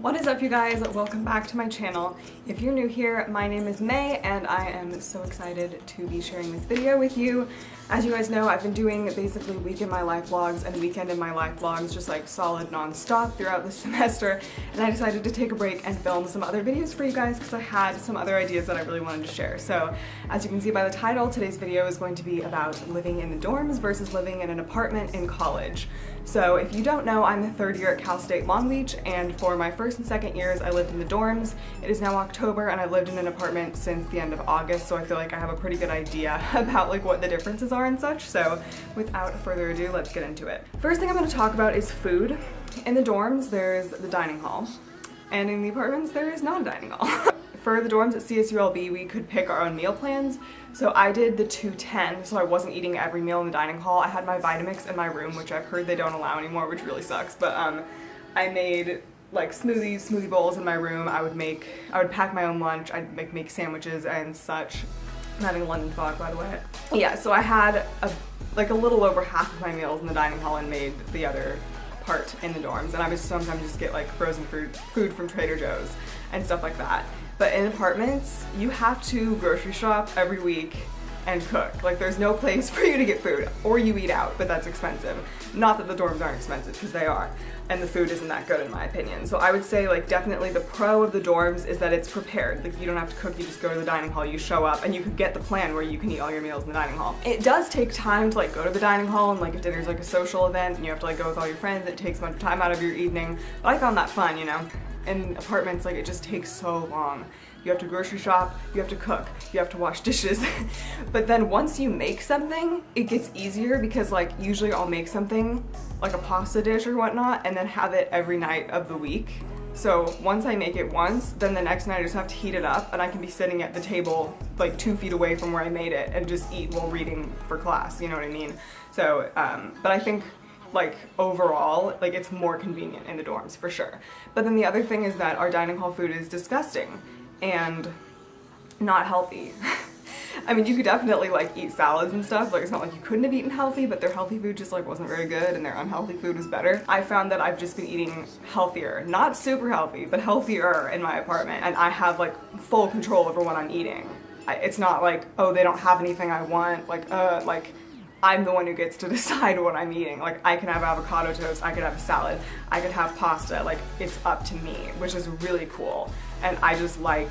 What is up, you guys? Welcome back to my channel. If you're new here, my name is May and I am so excited to be sharing this video with you. As you guys know, I've been doing basically week in my life vlogs and weekend in my life vlogs, just like solid non-stop throughout the semester, and I decided to take a break and film some other videos for you guys because I had some other ideas that I really wanted to share. So as you can see by the title, today's video is going to be about living in the dorms versus living in an apartment in college. So if you don't know, I'm the third year at Cal State Long Beach, and for my first and second years I lived in the dorms. It is now October and I've lived in an apartment since the end of August, so I feel like I have a pretty good idea about like what the differences are and such. So without further ado, let's get into it. First thing I'm going to talk about is food. In the dorms there's the dining hall, and in the apartments there is not a dining hall. For the dorms at CSULB, we could pick our own meal plans. So I did the 210, so I wasn't eating every meal in the dining hall. I had my Vitamix in my room, which I've heard they don't allow anymore, which really sucks. But I made like smoothie bowls in my room. I would pack my own lunch. I'd make sandwiches and such. I'm having London fog, by the way. Yeah, so I had a little over half of my meals in the dining hall and made the other part in the dorms. And I would sometimes just get like frozen food from Trader Joe's and stuff like that. But in apartments, you have to grocery shop every week and cook. Like, there's no place for you to get food, or you eat out, but that's expensive. Not that the dorms aren't expensive, because they are, and the food isn't that good in my opinion. So I would say like definitely the pro of the dorms is that it's prepared. Like, you don't have to cook, you just go to the dining hall, you show up, and you could get the plan where you can eat all your meals in the dining hall. It does take time to like go to the dining hall, and like if dinner's like a social event and you have to like go with all your friends, it takes a bunch of time out of your evening. But I found that fun, you know? In apartments, like, it just takes so long. You have to grocery shop, you have to cook, you have to wash dishes. But then once you make something, it gets easier because like usually I'll make something like a pasta dish or whatnot and then have it every night of the week. So once I make it once, then the next night I just have to heat it up and I can be sitting at the table like 2 feet away from where I made it and just eat while reading for class, you know what I mean? So, but I think like overall, like it's more convenient in the dorms for sure. But then the other thing is that our dining hall food is disgusting and not healthy. I mean, you could definitely like eat salads and stuff, like it's not like you couldn't have eaten healthy, but their healthy food just like wasn't very good and their unhealthy food was better. I found that I've just been eating healthier, not super healthy, but healthier in my apartment, and I have like full control over what I'm eating. It's not like, oh, they don't have anything I want, like I'm the one who gets to decide what I'm eating. Like, I can have avocado toast, I could have a salad, I could have pasta, like it's up to me, which is really cool. And I just like,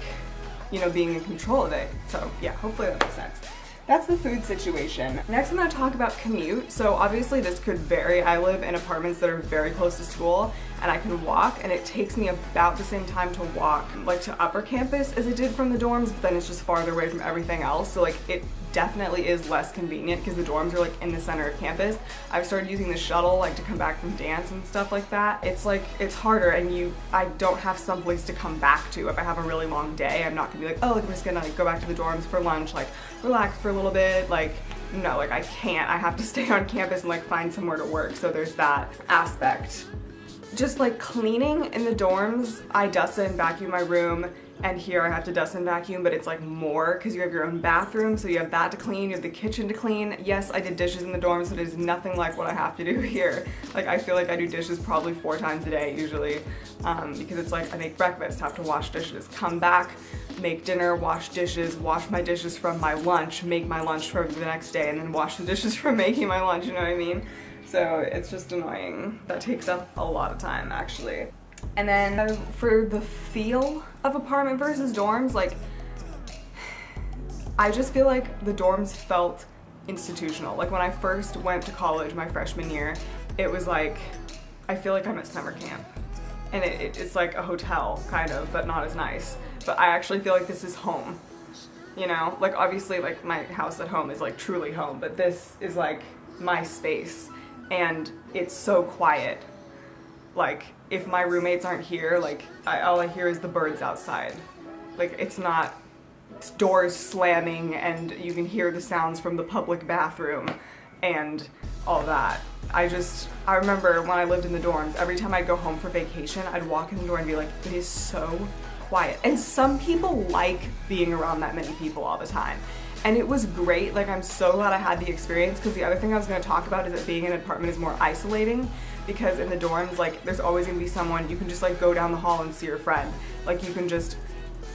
you know, being in control of it. So yeah, hopefully that makes sense. That's the food situation. Next I'm going to talk about commute. So obviously this could vary. I live in apartments that are very close to school and I can walk, and it takes me about the same time to walk like to upper campus as it did from the dorms, but then it's just farther away from everything else. So like it definitely is less convenient because the dorms are like in the center of campus. I've started using the shuttle like to come back from dance and stuff like that. It's like, it's harder, and I don't have some place to come back to. If I have a really long day, I'm not gonna be like, oh, like, I'm just gonna like go back to the dorms for lunch, like relax for a little bit. Like, no, like I can't. I have to stay on campus and like find somewhere to work. So there's that aspect. Just like cleaning in the dorms, I dust and vacuum my room, and here I have to dust and vacuum, but it's like more because you have your own bathroom, so you have that to clean, you have the kitchen to clean. Yes, I did dishes in the dorms, but it is nothing like what I have to do here. Like, I feel like I do dishes probably 4 times a day usually, because it's like I make breakfast, have to wash dishes, come back, make dinner, wash dishes, wash my dishes from my lunch, make my lunch for the next day, and then wash the dishes from making my lunch, you know what I mean? So it's just annoying. That takes up a lot of time actually. And then for the feel of apartment versus dorms, like I just feel like the dorms felt institutional. Like when I first went to college my freshman year, it was like, I feel like I'm at summer camp. And it's like a hotel kind of, but not as nice. But I actually feel like this is home, you know? Like obviously like my house at home is like truly home, but this is like my space. And it's so quiet. Like, if my roommates aren't here, like, all I hear is the birds outside. Like, it's not doors slamming and you can hear the sounds from the public bathroom and all that. I remember when I lived in the dorms, every time I'd go home for vacation, I'd walk in the door and be like, it is so quiet. And some people like being around that many people all the time. and it was great. Like, I'm so glad I had the experience, because the other thing I was going to talk about is that being in an apartment is more isolating, because in the dorms, like, there's always going to be someone, you can just like go down the hall and see your friend. Like, you can just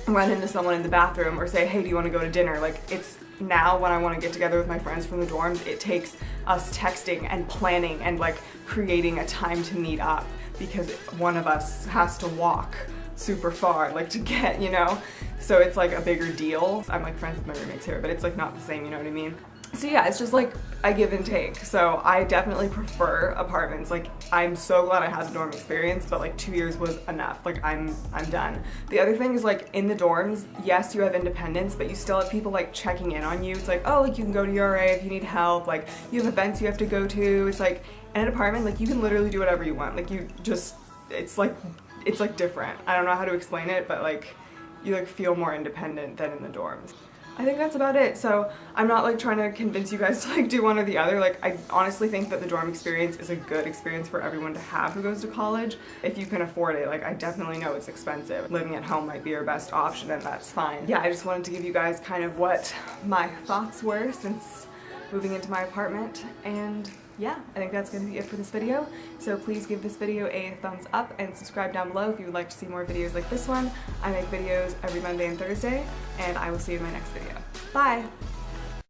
run into someone in the bathroom or say, hey, do you want to go to dinner? Like, it's now when I want to get together with my friends from the dorms, it takes us texting and planning and like creating a time to meet up, because one of us has to walk super far, like, to get, you know? So it's like a bigger deal. I'm like friends with my roommates here, but it's like not the same, you know what I mean? So yeah, it's just like a give and take. So I definitely prefer apartments. Like, I'm so glad I had the dorm experience, but like 2 years was enough. Like, I'm done. The other thing is, like, in the dorms, yes, you have independence, but you still have people like checking in on you. It's like, oh, like, you can go to your RA if you need help. Like, you have events you have to go to. It's like, in an apartment, like, you can literally do whatever you want. Like, you just, it's like different. I don't know how to explain it, but like, you like feel more independent than in the dorms. I think that's about it. So I'm not like trying to convince you guys to like do one or the other. Like, I honestly think that the dorm experience is a good experience for everyone to have who goes to college, if you can afford it. Like, I definitely know it's expensive. Living at home might be your best option, and that's fine. Yeah, I just wanted to give you guys kind of what my thoughts were since moving into my apartment, and yeah, I think that's going to be it for this video. So please give this video a thumbs up and subscribe down below if you would like to see more videos like this one. I make videos every Monday and Thursday, and I will see you in my next video. Bye!